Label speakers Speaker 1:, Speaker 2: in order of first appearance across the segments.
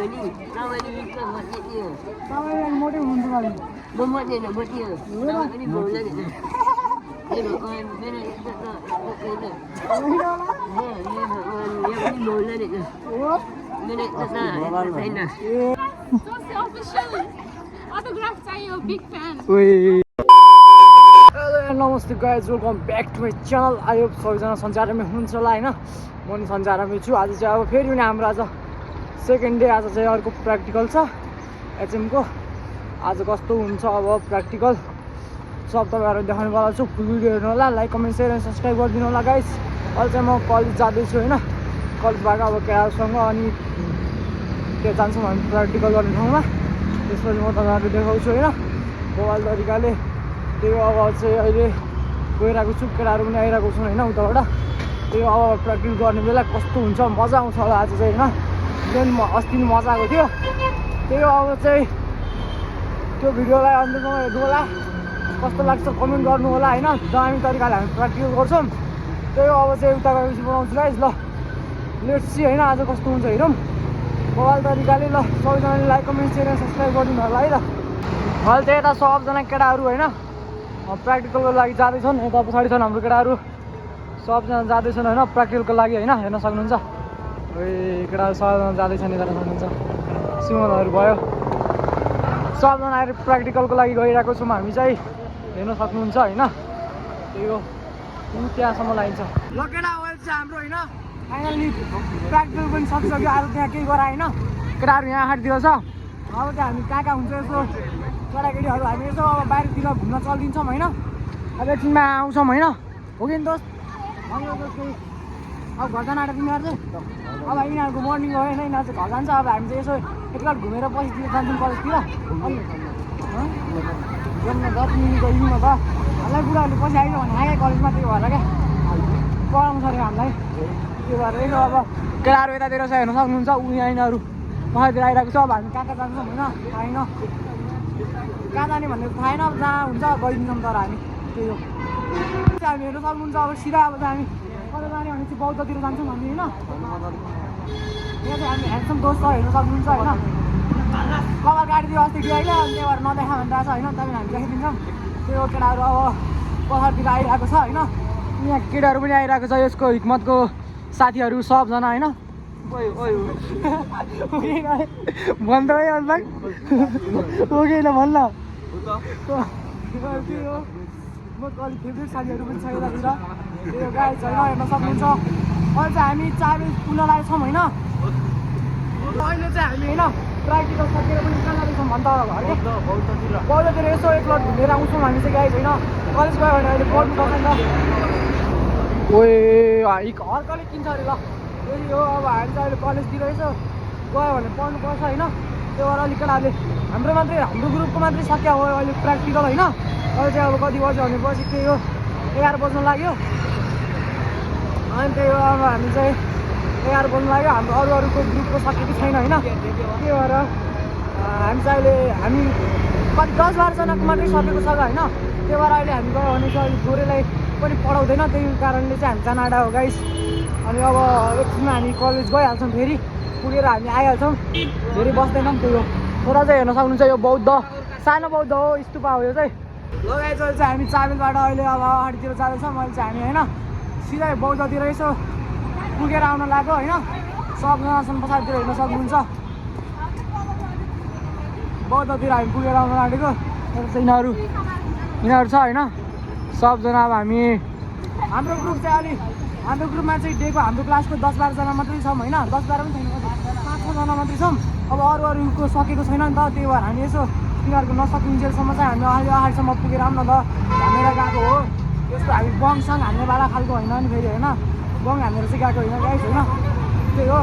Speaker 1: मोटे हुनुहुन्छ भाइ नमस्ते guys welcome back to my channel. आयो सबैजना सञ्चारमै हुनुहुन्छ होला होइन, म पनि सञ्चारमै छु। आज चाहिँ अब फेरि पनि हाम्रो आज सेकेन्ड डे, आज चाहिँ अर्को प्र्याक्टिकल छ एचएमको। आज कस्तो हुन्छ अब प्र्याक्टिकल सब तपाईँहरू देखाउनुवाला छु। भिडियो हेर्नु होला, like comment share and subscribe गरिदिनु होला गाइज। अहिले चाहिँ म कलेज जाँदैछु होइन, कलेजबाट अब केटाहरूसँग अनि त्यहाँ जान्छौँ हामी प्र्याक्टिकल गर्ने ठाउँमा। त्यसपछि म तपाईँहरू देखाउँछु होइन मोबाइल तरिकाले। त्यही अब चाहिँ अहिले गइरहेको छु, केटाहरू पनि आइरहेको छन् होइन उताबाट। त्यही अब प्र्याक्टिस गर्ने बेला कस्तो हुन्छ, मजा आउँछ होला आज चाहिँ होइन। जुन अस्ति पनि मजा आएको थियो। त्यही अब चाहिँ त्यो भिडियोलाई अन्त्यसम्म हेर्नु होला, कस्तो लाग्छ कमेन्ट गर्नु होला होइन। दामी तरिकाले हामी प्र्याक्टिस गर्छौँ। त्यही अब चाहिँ उता गएपछि बनाउँछु गाइज। ल लेट्स सी होइन आज कस्तो हुन्छ हेरौँ मोबाइल तरिकाले। ल सबैजनाले like comment share and subscribe गरिदिनु होला है। ल अहिले चाहिँ यता सबजना केटाहरू होइन प्र्याक्टिकलको लागि जाँदैछन्। यता पछाडि छन् हाम्रो केटाहरू, सबजना जाँदैछन् होइन प्र्याक्टिकलको लागि होइन। हेर्न सक्नुहुन्छ केटाहरू सबजना जाँदैछन्, हेर्न सक्नुहुन्छ। सिमलहरू भयो, सबजना आएर प्र्याक्टिकलको लागि गइरहेको छौँ हामी चाहिँ, हेर्न सक्नुहुन्छ होइन। त्यही हो, त्यहाँसम्म लागिन्छ। ल केटा अहिले चाहिँ हाम्रो होइन फाइनल्ली प्र्याक्टिकल पनि सकिसक्यो। आज त्यहाँ केही गराएन, केटाहरू यहाँ हाटिदिएको छ। अब चाहिँ हामी कहाँ कहाँ हुन्छ यसो केटाकेटीहरू हामी यसो अब बाहिरतिर घुम्न चलिदिन्छौँ होइन। अब एकछिनमा आउँछौँ होइन, हो कि नि दोस्त? अब घर जान आँटेको यिनीहरू चाहिँ अब यिनीहरूको मर्निङ हो होइन, यिनीहरू चाहिँ घर जान्छ। अब हामी चाहिँ यसो एकलाट घुमेर पछितिर जान्छौँ कलेजतिर। अनि दस मिनट गइदिउँ न त, हामीलाई बुढाहरूले पछि आइज भने आएँ कलेजमा। त्यही भएर क्या पढाउँछ अरे हामीलाई। त्यो भएर यसो अब केटाहरू यतातिर चाहिँ हेर्न सक्नुहुन्छ। यिनीहरू पछाडितिर आइरहेको छ। अब हामी कहाँ कहाँ जान्छौँ होइन थाहा छैन, कहाँ जाने भन्ने थाहा छैन। अब जहाँ हुन्छ गइदिन्छौँ तर हामी। त्यही हो, हामी हेर्न सक्नुहुन्छ। अब सिधा अब हामी कता जाने भने चाहिँ बौद्धतिर जान्छौँ हामी होइन। यहाँ चाहिँ हामी ह्यान्डसम दोस्त हेर्न सक्नुहुन्छ होइन। कपाल काटिदियो अस्ति अहिले, अनि त्यही भएर नदेखा भनिरहेको छ होइन। तपाईँ हामी देखाइदिन्छौँ। त्यही हो, केटाहरू अब पछाडितिर आइरहेको छ होइन। यहाँ केटाहरू पनि आइरहेको छ, यसको हिक्मतको साथीहरू सबजना होइन। भन्दा है अन्त ओके ल भन् ल। म अलिक फेभरेट साथीहरू पनि छ यतातिर। त्यो गाई छैन हेर्न सक्नुहुन्छ। अहिले चाहिँ हामी चाबी पुग्न लागेको छौँ होइन। अहिले चाहिँ हामी होइन प्र्याक्टिकल सकेर पनि कहाँ जाँदैछौँ भन्छ घर क्या बौद्धतिर यसो एकलट घुमेर आउँछौँ हामी चाहिँ गाई छैन। कलेज गयो भने अहिले पढ्नु पर्छ नि त। ओए हर्कले किन्छ अरे। ल त्यही हो, अब हामी चाहिँ अहिले कलेजतिर यसो गयो भने पढ्नुपर्छ होइन। त्यो भएर अलिक केटाहरूले हाम्रो ग्रुपको मात्रै सकिया हो अहिले प्र्याक्टिकल होइन। अहिले चाहिँ अब कति बज्यो भनेपछि त्यही हो 11 बज्न लाग्यो। अनि त्यही हो अब हामी चाहिँ 11 बज्न लाग्यो। हाम्रो अरूको ग्रुपको सकेको छैन होइन। त्यही भएर हामी चाहिँ अहिले हामी कति 10-12 जनाको मात्रै सकेको छ होइन। त्यही भएर अहिले हामी गयो भने चाहिँ अहिले छोरीलाई पनि पढाउँदैन, त्यही कारणले चाहिँ हामी जान आँटा हो गाइस। अनि अब एकछिनमा हामी कलेज गइहाल्छौँ, फेरि पुगेर हामी आइहाल्छौँ, धेरै बस्दैनौँ। त्यही हो, छोरा चाहिँ हेर्न सक्नुहुन्छ यो बौद्ध सानो बौद्ध हो, स्तूपा हो यो चाहिँ। लगाइन्छ अहिले चाहिँ हामी चाबेलबाट अहिले अब अगाडितिर जाँदैछौँ। अहिले चाहिँ हामी होइन सिधै बौद्धतिर यसो पुगेर आउन लाग्यो होइन। सबजना छन् पछाडितिर हेर्न सक्नुहुन्छ, बौद्धतिर हामी पुगेर आउन लागेको। यिनीहरू छ होइन सबजना। अब हामी हाम्रो ग्रुप चाहिँ अलि हाम्रो ग्रुपमा चाहिँ डेको हाम्रो क्लासको 10-12 जना मात्रै छौँ होइन। 10-12 पनि छैन, 5-6 जना मात्रै छौँ। अब अरूको सकेको छैन नि त। त्यही भएर हामी यसो तिनीहरूको नसकिन्जेलसम्म चाहिँ हामी अहिले अगाडिसम्म पुगेर आउँ न त भनेर गएको हो। यस्तो हामी बङसँग हान्नेवाला खालको होइन नि फेरि होइन, बङ हानेर चाहिँ गएको होइन गाइस होइन। त्यही हो,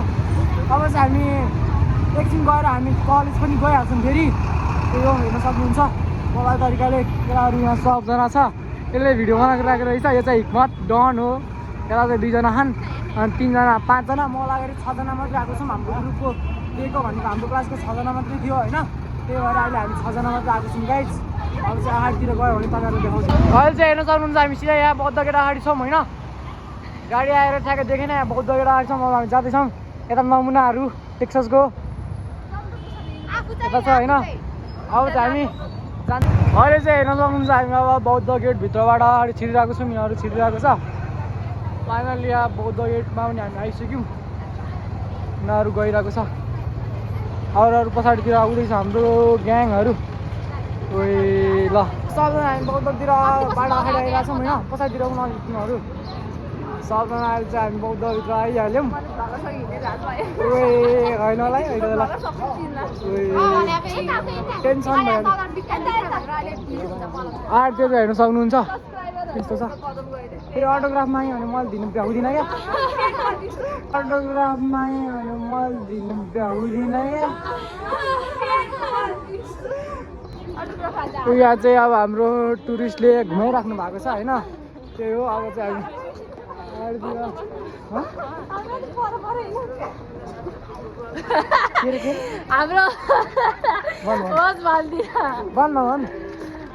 Speaker 1: अब चाहिँ हामी एकछिन गएर हामी कलेज पनि गइहाल्छौँ फेरि। त्यही हो, हेर्न सक्नुहुन्छ मोबाइल तरिकाले केटाहरू यहाँ सबजना छ। यसले भिडियो बनाएको रहेछ। यो चाहिँ हिक्मत डन हो। यता चाहिँ 2 जना छन् अनि 3 जना 5 जना म लागेर 6 जना मात्रै आएको छौँ। हाम्रो ग्रुपको दिएको भनेको हाम्रो क्लासको 6 जना मात्रै थियो होइन। त्यही भएर अहिले हामी 6 जना मात्रै आएको छौँ गाइज। अब चाहिँ अगाडितिर गयो भने तपाईँहरू देखाउँछ। अहिले चाहिँ हेर्न सक्नुहुन्छ हामी सिधै यहाँ बौद्ध गेट अगाडि छौँ होइन। गाडी आएर ठ्याक्कै देखेन यहाँ बौद्ध गेट अगाडि छौँ। अब हामी जाँदैछौँ यता नमुनाहरू टेक्ससको यता छ होइन अब चाहिँ हामी अहिले चाहिँ हेर्न सक्नुहुन्छ हामी अब बौद्ध गेटभित्रबाट अलिक छिरिरहेको छौँ यिनीहरू छिरिरहेको छ फाइनली यहाँ बौद्ध गेटमा पनि हामी आइसक्यौँ यिनीहरू गइरहेको छ अरू पछाडितिर आउँदैछ हाम्रो ग्याङहरू ओइ ल सबजना हामी बौद्धतिर बाटो खाइरहेका छौँ होइन पछाडितिर पनि यिनीहरू सबजना अहिले चाहिँ हामी बौद्धभित्र आइहाल्यौँ ओए होइन होला है अहिले टेन्सन भयो आर्ट त्यो हेर्नु सक्नुहुन्छ त्यस्तो छ फेरि अटोग्राफ माग्यो भने मैले दिनु भ्याउँदिनँ क्या अटोग्राफ माग्यो भने मैले दिनु भ्याउँदिनँ क्या यहाँ चाहिँ अब हाम्रो टुरिस्टले घुमाइराख्नु भएको छ होइन त्यही हो अब चाहिँ
Speaker 2: हाम्रो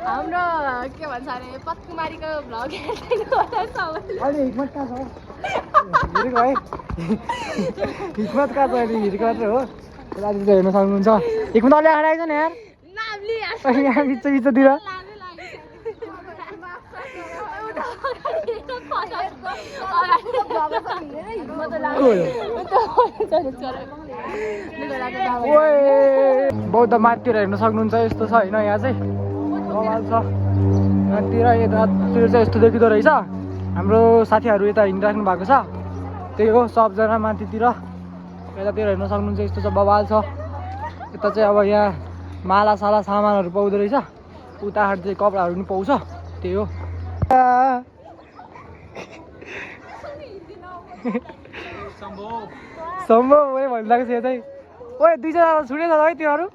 Speaker 2: हाम्रो के भन्छ अरे पत्कुमारीको भ्लग हेर्दैनु
Speaker 1: अहिले हिक्मत कहाँ छ हिर्को है हिक्मत कहाँ छ अहिले हिर्को मात्रै हो दाजु चाहिँ हेर्न सक्नुहुन्छ हिक्मत अहिले आएर आइज न यार यहाँ बिचतिर बौद्ध माथितिर हेर्न सक्नुहुन्छ यस्तो छ होइन यहाँ चाहिँ बवाल छ यतातिर यतातिर चाहिँ यस्तो देखिँदो रहेछ हाम्रो साथीहरू यता हिँडिराख्नु भएको छ त्यही हो सबजना माथितिर यतातिर हेर्न सक्नुहुन्छ यस्तो छ बवाल छ यता चाहिँ अब यहाँ मालासाला सामानहरू पाउँदो रहेछ उताबाट चाहिँ कपडाहरू पनि पाउँछ त्यही हो सम्भव हो भनिरहेको छ यो चाहिँ ओए दुईजना छुटेछ है तिनीहरू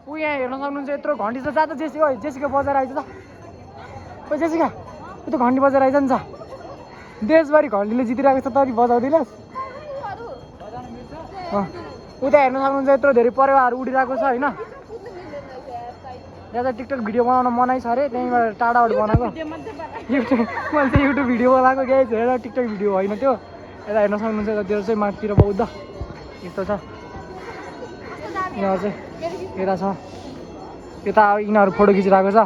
Speaker 1: ऊ यहाँ हेर्न सक्नुहुन्छ यत्रो घन्टी छ जाँदा जेसी ओ जेसीको बजार आइज त ओ जेसीका यो त घन्टी बजार आइज नि छ देशभरि घन्टीले जितिरहेको छ तरी बजाउँदिनस् उता हेर्न सक्नुहुन्छ यत्रो धेरै परेवाहरू उडिरहेको छ होइन यहाँ चाहिँ टिकटक भिडियो बनाउन मनाइ छ अरे त्यहीँबाट टाढाबाट बनाएको युट्युब मैले चाहिँ युट्युब भिडियो बनाएको केही हेरेर टिकटक भिडियो होइन त्यो यता हेर्न सक्नुहुन्छ यतातिर चाहिँ माथितिर बौद्ध यस्तो छ यिनीहरू चाहिँ यता छ यता यिनीहरू फोटो खिचिरहेको छ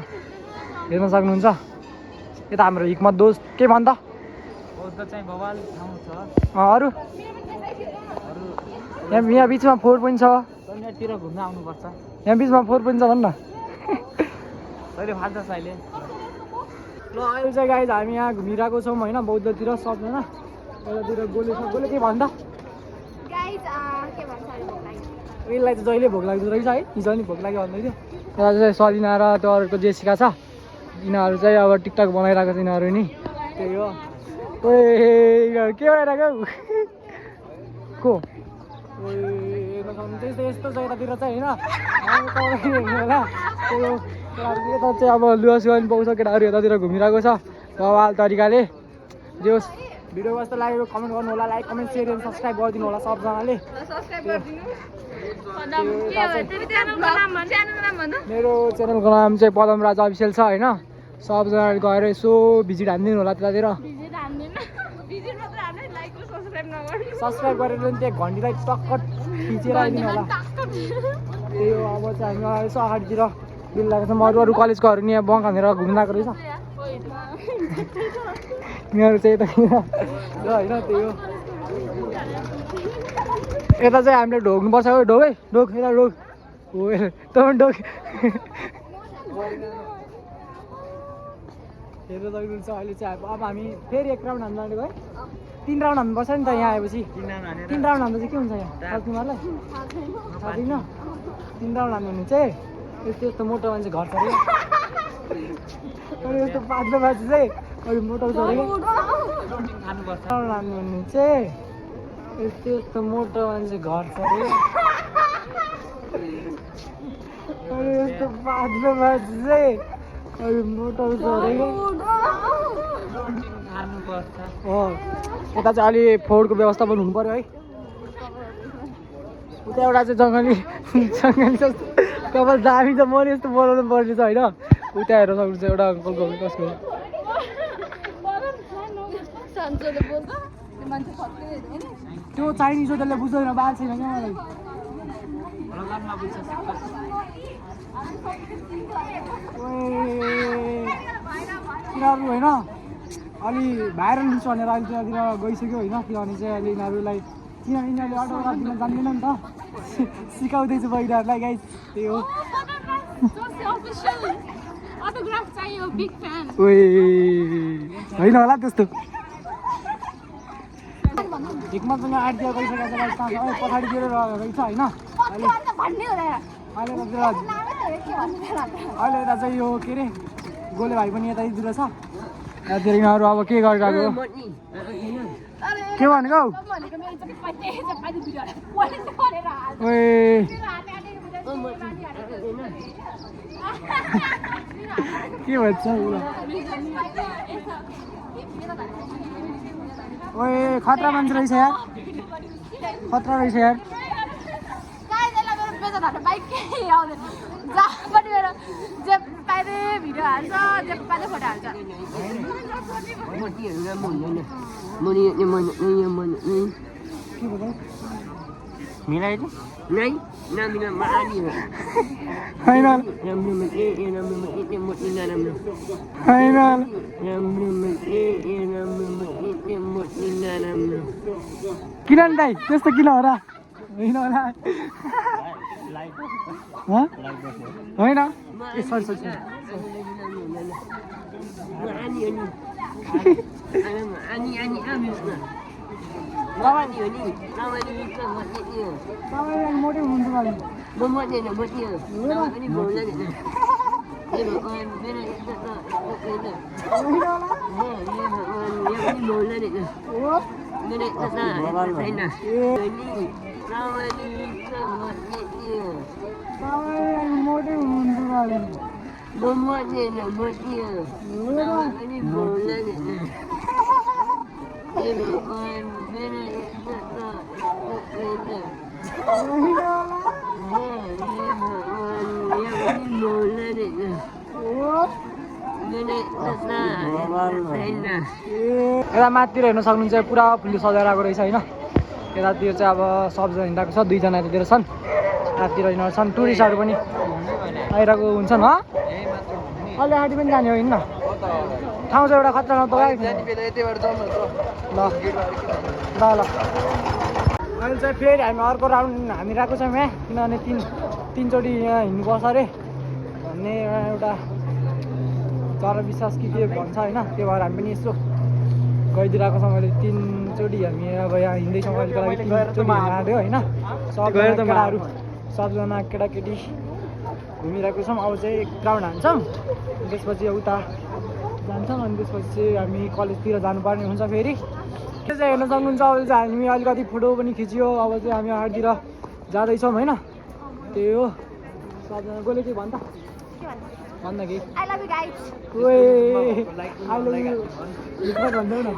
Speaker 1: हेर्न सक्नुहुन्छ यता हाम्रो हिक्मत दोस्त के भन्छ बौद्ध चाहिँ बवाल ठाउँ छ अरू यहाँ बिचमा 4 पोइन्ट छ यहाँतिर घुम्न आउनुपर्छ यहाँ बिचमा 4 पोइन्ट छ भन् न अहिले फाल्छ अहिले ल अहिले चाहिँ गाइज हामी यहाँ घुमिरहेको छौँ होइन बौद्धतिर सबजना यतातिर गोले छ गोले के भन्दा यसलाई चाहिँ जहिले भोक लाग्दो रहेछ है हिजो नि भोक लाग्यो भन्दै थियो यता चाहिँ सलिना र त्यो अरूको जेसिका छ यिनीहरू चाहिँ अब टिकटक बनाइरहेको छ यिनीहरू नि त्यही हो ओए के बनाइरहेको को त्यस्तो यस्तो छ यतातिर चाहिँ होइन होला त्यही हो यता चाहिँ अब लुवास पनि पाउँछ केटाहरू यतातिर घुमिरहेको छ बवाल तरिकाले जे होस् भिडियो कस्तो लाग्यो कमेन्ट गर्नु होला like comment share and subscribe गरिदिनु होला सबजनाले मेरो च्यानलको नाम चाहिँ पदम राज अफिसियल छ होइन सबजनाले गएर यसो भिजिट हानिदिनु होला त्यतातिर सब्सक्राइब गरेर पनि त्यहाँ घन्टीलाई टक्क खिचेर आइदिनु होला त्यही हो अब चाहिँ हामी यसो अगाडितिर बिल लागेको छ अरू कलेजकोहरू नि यहाँ बङ्क हानेर घुम्न गएको रहेछ यिनीहरू चाहिँ यतातिर ल होइन त्यही हो यता चाहिँ हामीले ढोग्नुपर्छ हो ढोग है ढोग यता ढोग हो तपाईँ ढोग हेर्न सक्नुहुन्छ अहिले चाहिँ अब हामी फेरि 1 राउन्ड हान्नु जानेको है 3 राउन्ड हान्नुपर्छ नि त यहाँ आएपछि 3 राउन्ड हान्दा चाहिँ के हुन्छ यहाँ तिमीहरूलाई थाहा छैन 3 राउन्ड हान्नु भने चाहिँ यस्तो यस्तो मोटो मान्छे घर छ अरे अनि यस्तो पातलो मान्छे चाहिँ अलिक मोटो छ अरे राउन्ड हान्नु भने चाहिँ यस्तो यस्तो मोटो मान्छे घर छ अरे अनि यस्तो पातलो मान्छे चाहिँ अलिक मोटो छ अरे यता चाहिँ अलि फोहोरको व्यवस्था पनि हुनु पर्यो है उता एउटा चाहिँ जङ्गली जस्तो कपाल दामी छ मैले यस्तो बोलाउनु पर्ने छ होइन उता हेर्न सक्नुहुन्छ एउटा अङ्कलको कसको त्यो चाइनिज हो त्यसले बुझ्दैन बाल छैन क्या मलाई यिनीहरू होइन अलि भाइरल हुन्छ भनेर अहिले त्यहाँतिर गइसक्यो होइन किनभने चाहिँ अहिले यिनीहरूलाई किनभने यिनीहरूले अटोग्राफ दिन जान्दैन नि त सिकाउँदैछु म यिनीहरूलाई गाइस त्यही हो
Speaker 2: Autograph चाहियो big fan.
Speaker 1: होइन होला त्यस्तो हिक्मत पनि आइडिया गइसकेको छ गाइस पछाडितिर रहेछ होइन अहिले यता चाहिँ यो के अरे गोले भाइ पनि यतैतिर छ यतातिर यिनीहरू अब के गरिरहेको के भनेको के भन्छ ओए खतरा मान्छे रहेछ यार खतरा रहेछ यार मिलाइदिनु होइन किन नि दाइ त्यस्तो किन हो र होइन होला होइन सरी सरी मोटै यता माथितिर हेर्न सक्नुहुन्छ पुरा फुलले सजाएर आएको रहेछ होइन यतातिर चाहिँ अब सबजना हिँडिरहेको छ दुईजना यतातिर छन् यतातिर यिनीहरू छन् टुरिस्टहरू पनि आइरहेको हुन्छन् हो अहिले आँटी पनि जाने हो हिँड्न ठाउँ चाहिँ एउटा खतरा नपगायो ल ल ल अहिले चाहिँ फेरि हामी अर्को राउन्ड हामी रहेको छौँ यहाँ किनभने तिनचोटि यहाँ हिँड्नुपर्छ अरे भन्ने एउटा तर विश्वास के भन्छ होइन त्यो भएर हामी पनि यसो गइदिरहेको छौँ अहिले तिनचोटि हामी अब यहाँ हिँड्दैछौँ अहिलेको लागि तिनचोटि हिँड्यो होइन सबजना केटाहरू सबजना केटाकेटी घुमिरहेको छौँ अब चाहिँ एक राउन्ड हान्छौँ त्यसपछि उता जान्छौँ अनि त्यसपछि चाहिँ हामी कलेजतिर जानुपर्ने हुन्छ फेरि त्यो चाहिँ हेर्न सक्नुहुन्छ अहिले चाहिँ हामी अलिकति फोटो पनि खिच्यो अब चाहिँ हामी अगाडितिर जाँदैछौँ होइन त्यही हो सबजना गयो के भन्छ भन्दा कि
Speaker 2: I love you guys.
Speaker 1: भन्दै न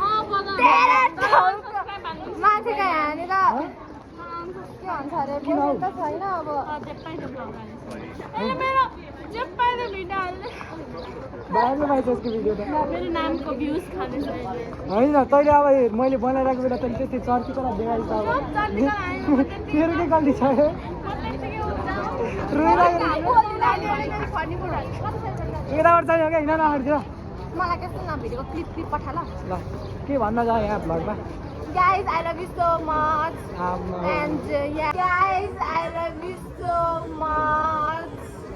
Speaker 2: मान्छेको यहाँनिर के भन्छ अरे बोल्नु त छैन अब
Speaker 1: बाहिर पाइछ यसको भिडियो त
Speaker 2: मेरो नामको भ्युज खाने छैन
Speaker 1: होइन तैँले अब मैले बनाइरहेको बेला तैँले त्यति चर्कीको देखाइन्छ अब तेरो के गल्ती छ यताबाट चाहियो क्या हिँड नआडिदियो
Speaker 2: मलाई कस्तो न भिडियोको क्लिप पठा ल
Speaker 1: के भन्न जा यहाँ भ्लगमा
Speaker 2: Guys, I love you so much. And yeah, guys, I love you so much.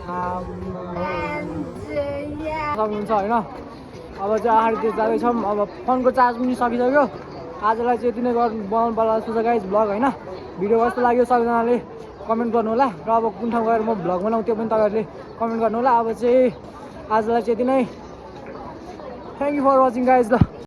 Speaker 2: And yeah.
Speaker 1: सक्नुहुन्छ होइन अब चाहिँ अगाडितिर जाँदैछौँ अब फोनको चार्ज पनि सकिसक्यो आजलाई चाहिँ यति नै बनाउनु पर्ला जस्तो छ गाइज भ्लग होइन भिडियो कस्तो लाग्यो सबैजनाले कमेन्ट गर्नु होला र अब कुन ठाउँ गएर म भ्लग बनाउँ त्यो पनि तपाईँहरूले कमेन्ट गर्नु होला अब चाहिँ आजलाई चाहिँ यति नै thank you for watching guys ल